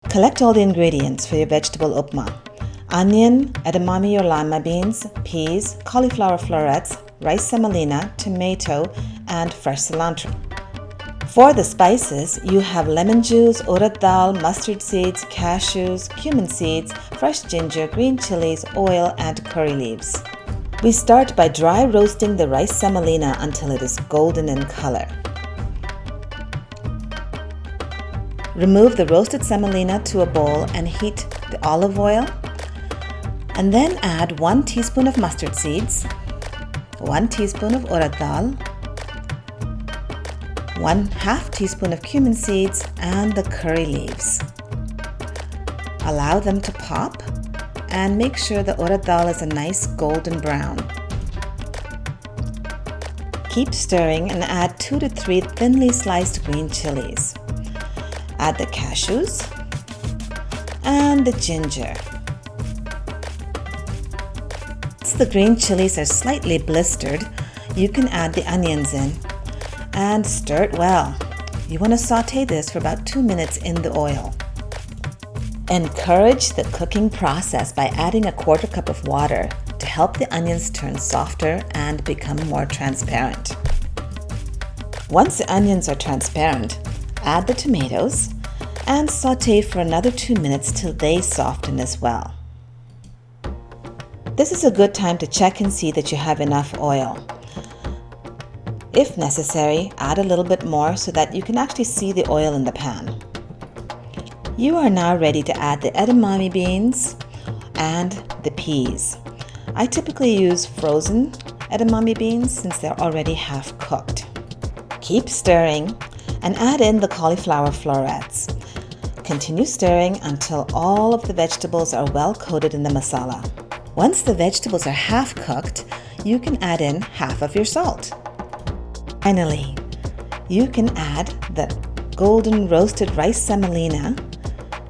Collect all the ingredients for your vegetable upma: onion, edamame or lima beans, peas, cauliflower florets, rice semolina, tomato, and fresh cilantro. For the spices, you have lemon juice, urad dal, mustard seeds, cashews, cumin seeds, fresh ginger, green chilies, oil, and curry leaves. We start by dry roasting the rice semolina until it is golden in color. Remove the roasted semolina to a bowl and heat the olive oil, and then add 1 teaspoon of mustard seeds, 1 teaspoon of urad dal, 1/2 teaspoon of cumin seeds, and the curry leaves. Allow them to pop and make sure the urad dal is a nice golden brown. Keep stirring and add 2 to 3 thinly sliced green chilies. Add the cashews and the ginger. Once the green chilies are slightly blistered, you can add the onions in and stir it well. You want to saute this for about 2 minutes in the oil. Encourage the cooking process by adding a 1/4 cup of water to help the onions turn softer and become more transparent. Once the onions are transparent, add the tomatoes and saute for another 2 minutes till they soften as well. This is a good time to check and see that you have enough oil. If necessary, add a little bit more so that you can actually see the oil in the pan. You are now ready to add the edamame beans and the peas. I typically use frozen edamame beans since they're already half cooked. Keep stirring and add in the cauliflower florets. Continue stirring until all of the vegetables are well coated in the masala. Once the vegetables are half cooked, you can add in half of your salt. Finally, you can add the golden roasted rice semolina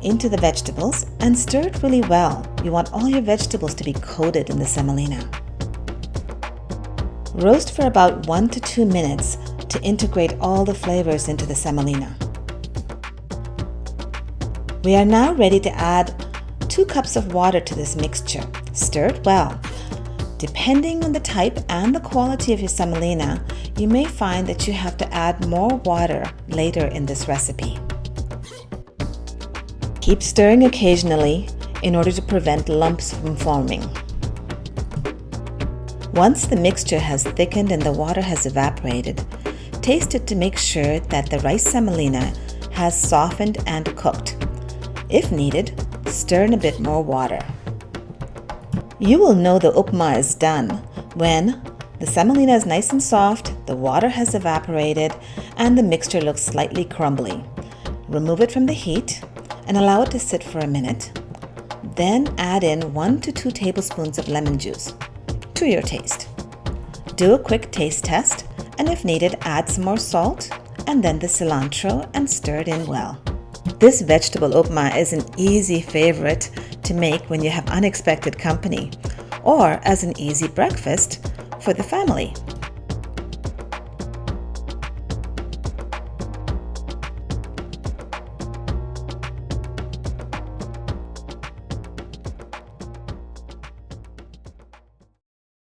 into the vegetables and stir it really well. You want all your vegetables to be coated in the semolina. Roast for about 1 to 2 minutes to integrate all the flavors into the semolina. We are now ready to add 2 cups of water to this mixture. Stir it well. Depending on the type and the quality of your semolina, you may find that you have to add more water later in this recipe. Keep stirring occasionally in order to prevent lumps from forming. Once the mixture has thickened and the water has evaporated, taste it to make sure that the rice semolina has softened and cooked. If needed, stir in a bit more water. You will know the upma is done when the semolina is nice and soft, the water has evaporated, and the mixture looks slightly crumbly. Remove it from the heat and allow it to sit for a minute. Then add in 1 to 2 tablespoons of lemon juice to your taste. Do a quick taste test, and if needed, add some more salt and then the cilantro and stir it in well. This vegetable upma is an easy favorite to make when you have unexpected company or as an easy breakfast for the family.